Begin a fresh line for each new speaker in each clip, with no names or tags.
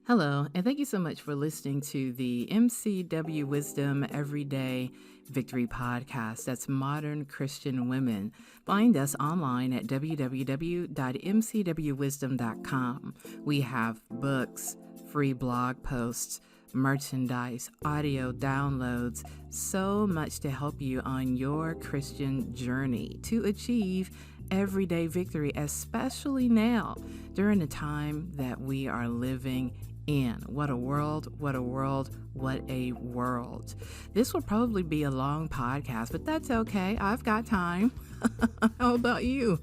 Hello, and thank you so much for listening to the MCW Wisdom Everyday Victory Podcast. That's Modern Christian Women. Find us online at www.mcwwisdom.com. We have books, free blog posts, merchandise, audio downloads, so much to help you on your Christian journey to achieve everyday victory, especially now during the time that we are living in. What a world, what a world, what a world. This will probably be a long podcast, but that's okay. I've got time. How about you?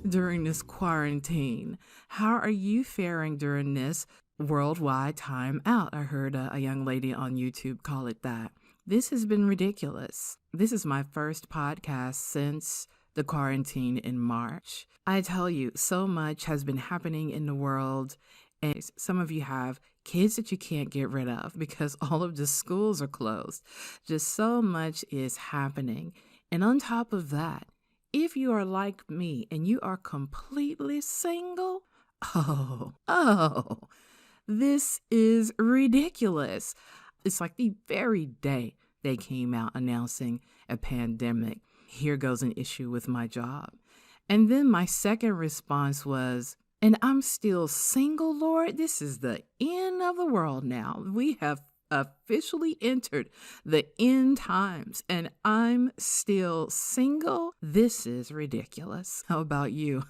During this quarantine, how are you faring during this worldwide time out? I heard a young lady on YouTube call it that. This has been ridiculous. This is my first podcast since the quarantine in March. I tell you, so much has been happening in the world. And some of you have kids that you can't get rid of because all of the schools are closed. Just so much is happening. And on top of that, if you are like me and you are completely single, this is ridiculous. It's like the very day they came out announcing a pandemic. Here goes an issue with my job. And then my second response was, and I'm still single, Lord. This is the end of the world now. We have officially entered the end times, and I'm still single. This is ridiculous. How about you?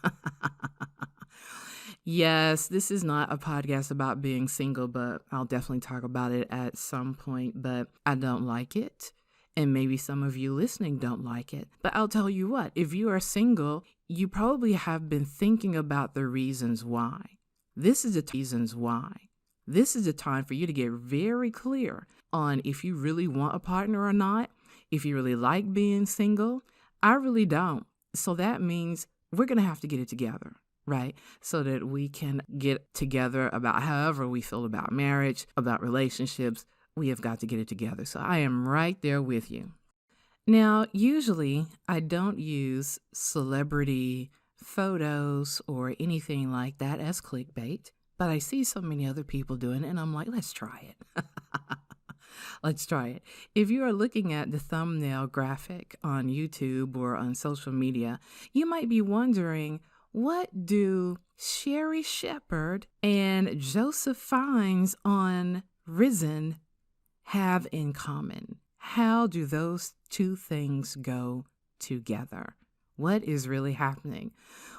Yes, this is not a podcast about being single, but I'll definitely talk about it at some point, but I don't like it. And maybe some of you listening don't like it. But I'll tell you what, if you are single, you probably have been thinking about the reasons why. This is the reasons why. This is the time for you to get very clear on if you really want a partner or not, if you really like being single. I really don't. So that means we're going to have to get it together, right? So that we can get together about however we feel about marriage, about relationships. We have got to get it together. So I am right there with you. Now, usually I don't use celebrity photos or anything like that as clickbait, but I see so many other people doing it and I'm like, let's try it. Let's try it. If you are looking at the thumbnail graphic on YouTube or on social media, you might be wondering, what do Sherri Shepherd and Joseph Fiennes on Risen have in common? How do those two things go together? What is really happening?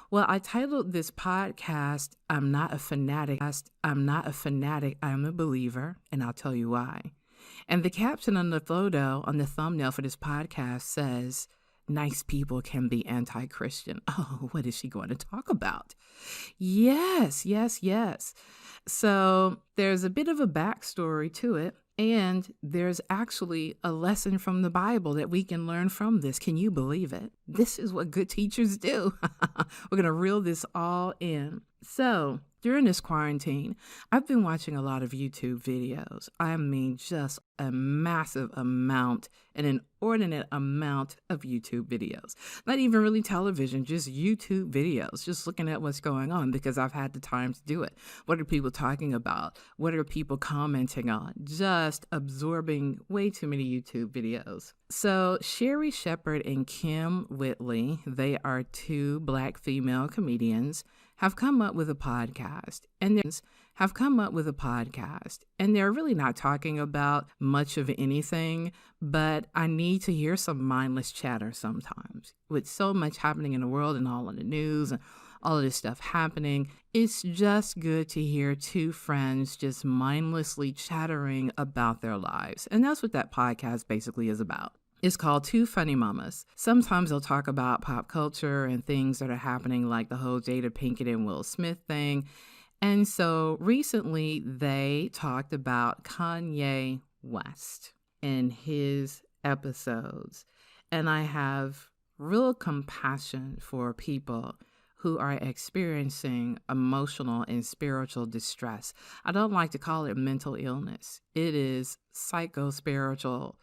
Well, I titled this podcast, I'm not a fanatic. I'm a believer, and I'll tell you why. And the caption on the photo, on the thumbnail for this podcast says, nice people can be anti-Christian. Oh, what is she going to talk about? Yes. So there's a bit of a backstory to it. And there's actually a lesson from the Bible that we can learn from this. Can you believe it? This is what good teachers do. We're going to reel this all in. So during this quarantine, I've been watching a lot of YouTube videos. I mean, just a massive amount, an inordinate amount of YouTube videos. Not even really television, just YouTube videos, just looking at what's going on because I've had the time to do it. What are people talking about? What are people commenting on? Just absorbing way too many YouTube videos. So Sherri Shepherd and Kim Whitley, they are two Black female comedians, have come up with a podcast, and they're really not talking about much of anything, but I need to hear some mindless chatter sometimes. With so much happening in the world and all of the news and all of this stuff happening, it's just good to hear two friends just mindlessly chattering about their lives. And that's what that podcast basically is about. It's called Two Funny Mamas. Sometimes they'll talk about pop culture and things that are happening, like the whole Jada Pinkett and Will Smith thing. And so recently they talked about Kanye West in his episodes. And I have real compassion for people who are experiencing emotional and spiritual distress. I don't like to call it mental illness. It is psycho-spiritual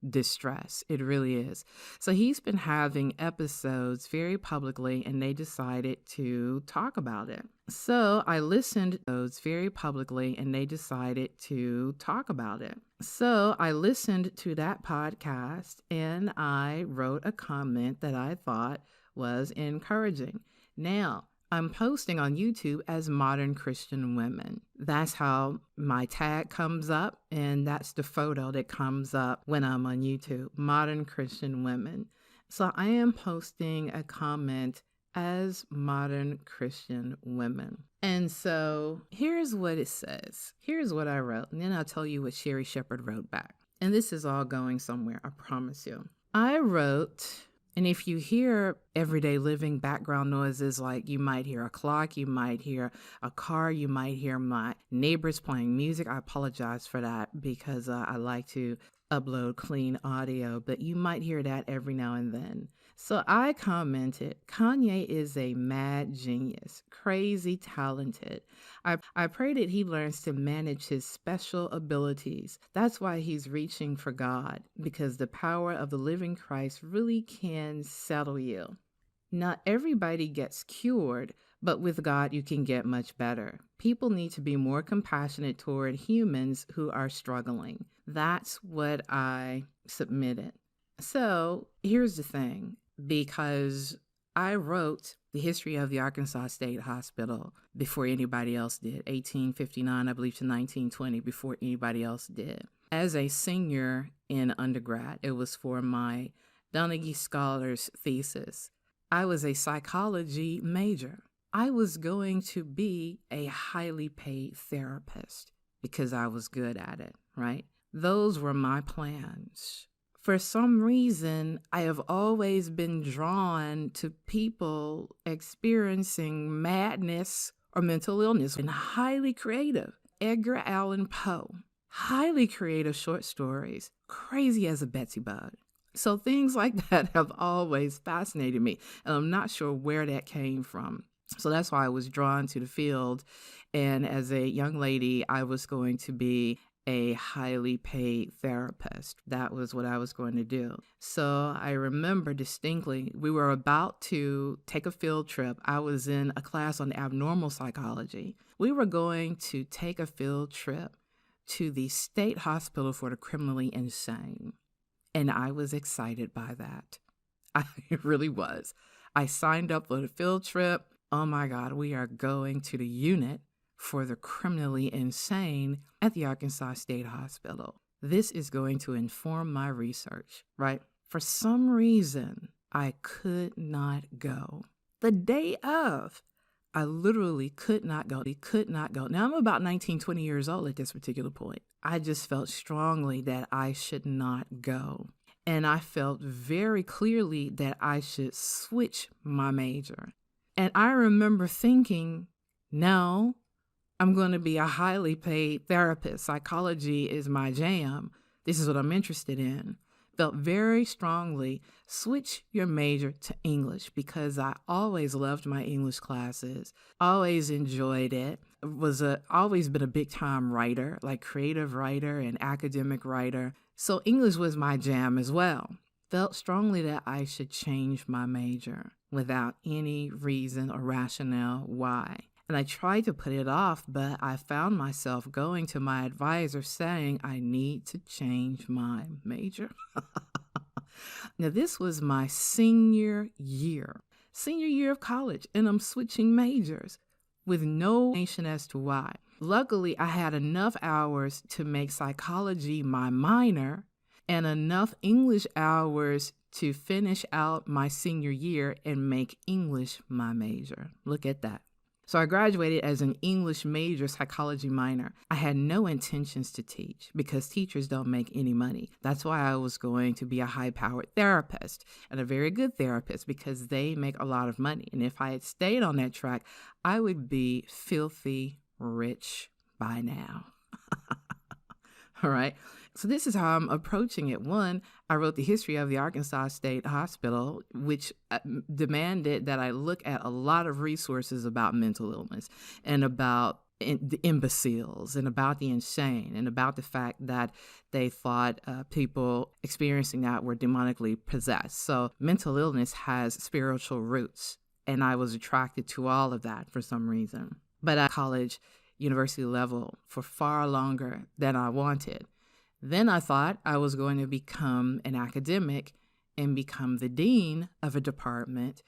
distress. It really is. So he's been having episodes very publicly, and they decided to talk about it. So I listened to those very publicly, and they decided to talk about it. So I listened to that podcast, and I wrote a comment that I thought was encouraging. Now, I'm posting on YouTube as Modern Christian Women. That's how my tag comes up, and that's the photo that comes up when I'm on YouTube, Modern Christian Women. So I am posting a comment as Modern Christian Women. And so here's what it says. Here's what I wrote, and then I'll tell you what Sherri Shepherd wrote back. And this is all going somewhere, I promise you. I wrote... And if you hear everyday living background noises, like you might hear a clock, you might hear a car, you might hear my neighbors playing music, I apologize for that because I like to upload clean audio, but you might hear that every now and then. So I commented, Kanye is a mad genius, crazy talented. I pray that he learns to manage his special abilities. That's why he's reaching for God, because the power of the living Christ really can settle you. Not everybody gets cured, but with God you can get much better. People need to be more compassionate toward humans who are struggling. That's what I submitted. So here's the thing. Because I wrote the history of the Arkansas State Hospital before anybody else did, 1859, I believe, to 1920, before anybody else did. As a senior in undergrad, it was for my Donaghy Scholars thesis. I was a psychology major. I was going to be a highly paid therapist because I was good at it, right? Those were my plans. For some reason, I have always been drawn to people experiencing madness or mental illness and highly creative. Edgar Allan Poe, highly creative short stories, crazy as a Betsy bug. So things like that have always fascinated me, and I'm not sure where that came from. So that's why I was drawn to the field. And as a young lady, I was going to be a highly paid therapist. That was what I was going to do. So I remember distinctly, we were about to take a field trip. I was in a class on abnormal psychology. We were going to take a field trip to the State Hospital for the Criminally Insane. And I was excited by that. I really was. I signed up for the field trip. Oh my God, we are going to the unit for the criminally insane at the Arkansas State Hospital. This is going to inform my research, right? For some reason, I could not go. The day of, I literally could not go. Now, I'm about 19, 20 years old at this particular point. I just felt strongly that I should not go. And I felt very clearly that I should switch my major. And I remember thinking, no, I'm going to be a highly paid therapist. Psychology is my jam. This is what I'm interested in. Felt very strongly, switch your major to English, because I always loved my English classes, always enjoyed it. Always been a big time writer, like creative writer and academic writer. So English was my jam as well. Felt strongly that I should change my major without any reason or rationale why. And I tried to put it off, but I found myself going to my advisor saying, I need to change my major. Now, this was my senior year of college, and I'm switching majors with no explanation as to why. Luckily, I had enough hours to make psychology my minor and enough English hours to finish out my senior year and make English my major. Look at that. So I graduated as an English major, psychology minor. I had no intentions to teach because teachers don't make any money. That's why I was going to be a high-powered therapist and a very good therapist because they make a lot of money. And if I had stayed on that track, I would be filthy rich by now. All right. So this is how I'm approaching it. One, I wrote the history of the Arkansas State Hospital, which demanded that I look at a lot of resources about mental illness and about the imbeciles and about the insane and about the fact that they thought people experiencing that were demonically possessed. So mental illness has spiritual roots, and I was attracted to all of that for some reason. But at college, university level for far longer than I wanted. Then I thought I was going to become an academic and become the dean of a department.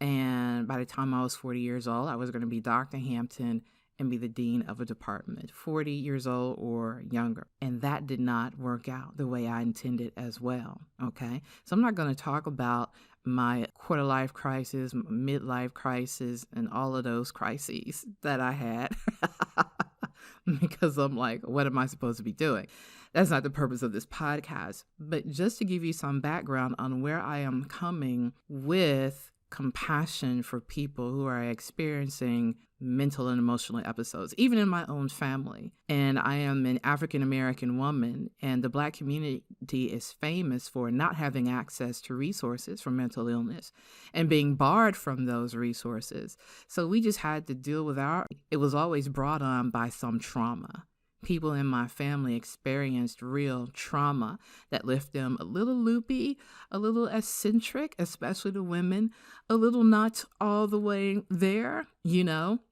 And by the time I was 40 years old, I was going to be Dr. Hampton and be the dean of a department, 40 years old or younger. And that did not work out the way I intended as well, okay? So I'm not going to talk about my quarter-life crisis, midlife crisis, and all of those crises that I had because I'm like, what am I supposed to be doing? That's not the purpose of this podcast. But just to give you some background on where I am coming with compassion for people who are experiencing mental and emotional episodes, even in my own family. And I am an African-American woman, and the Black community is famous for not having access to resources for mental illness and being barred from those resources. So we just had to deal with it was always brought on by some trauma. People in my family experienced real trauma that left them a little loopy, a little eccentric, especially the women, a little not all the way there,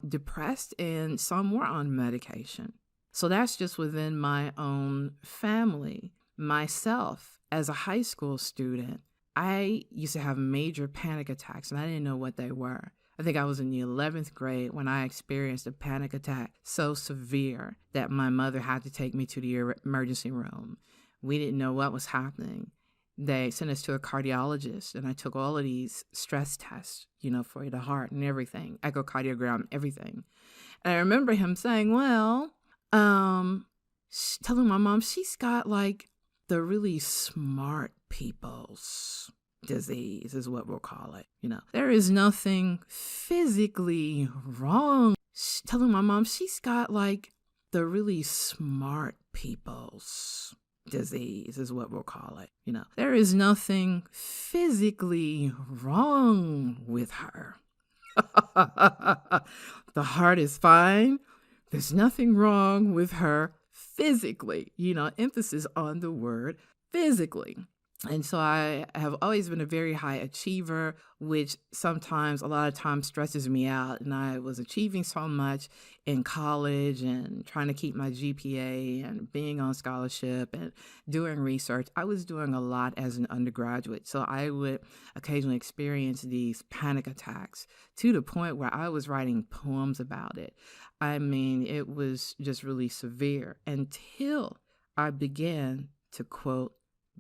depressed, and some were on medication. So that's just within my own family. Myself, as a high school student, I used to have major panic attacks, and I didn't know what they were. I think I was in the 11th grade when I experienced a panic attack so severe that my mother had to take me to the emergency room. We didn't know what was happening. They sent us to a cardiologist, and I took all of these stress tests, for the heart and everything, echocardiogram, everything. And I remember him saying, telling my mom she's got like the really smart people's disease is what we'll call it. There is nothing physically wrong. Telling my mom she's got like the really smart people's disease is what we'll call it. There is nothing physically wrong with her. The heart is fine. There's nothing wrong with her physically, emphasis on the word physically. And so I have always been a very high achiever, which sometimes, a lot of times, stresses me out. And I was achieving so much in college and trying to keep my GPA and being on scholarship and doing research. I was doing a lot as an undergraduate. So I would occasionally experience these panic attacks to the point where I was writing poems about it. I mean, it was just really severe until I began to quote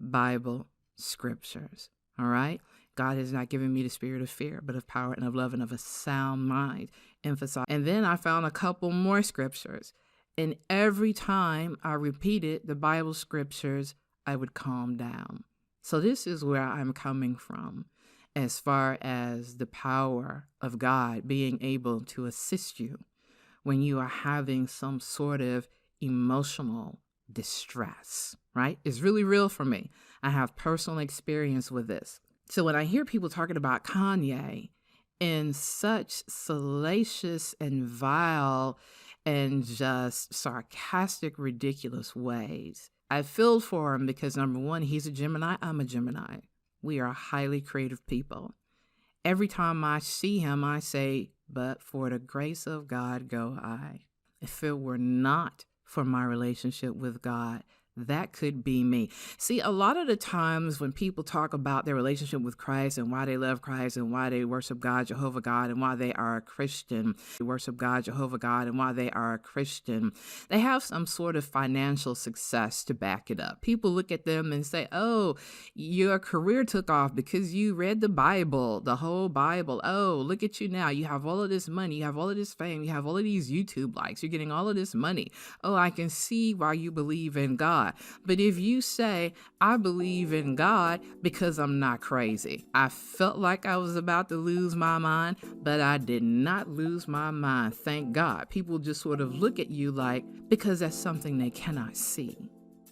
Bible scriptures. All right. God has not given me the spirit of fear, but of power and of love and of a sound mind. Emphasize. And then I found a couple more scriptures. And every time I repeated the Bible scriptures, I would calm down. So this is where I'm coming from as far as the power of God being able to assist you when you are having some sort of emotional distress, right? It's really real for me. I have personal experience with this. So when I hear people talking about Kanye in such salacious and vile and just sarcastic, ridiculous ways, I feel for him because, number one, he's a Gemini. I'm a Gemini. We are highly creative people. Every time I see him, I say, but for the grace of God go I. If it were not for my relationship with God, that could be me. See, a lot of the times when people talk about their relationship with Christ and why they love Christ and why they worship God, Jehovah God, and why they are a Christian, they worship God, Jehovah God, and why they are a Christian, they have some sort of financial success to back it up. People look at them and say, oh, your career took off because you read the Bible, the whole Bible. Oh, look at you now. You have all of this money. You have all of this fame. You have all of these YouTube likes. You're getting all of this money. Oh, I can see why you believe in God. But if you say, I believe in God because I'm not crazy, I felt like I was about to lose my mind, but I did not lose my mind. Thank God. People just sort of look at you like, because that's something they cannot see,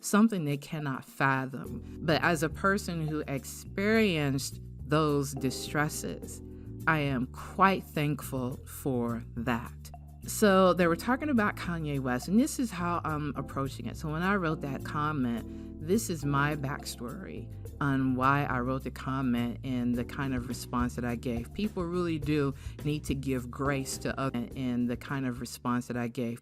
something they cannot fathom. But as a person who experienced those distresses, I am quite thankful for that. So they were talking about Kanye West, and this is how I'm approaching it. So when I wrote that comment, this is my backstory on why I wrote the comment and the kind of response that I gave. People really do need to give grace to others, and the kind of response that I gave.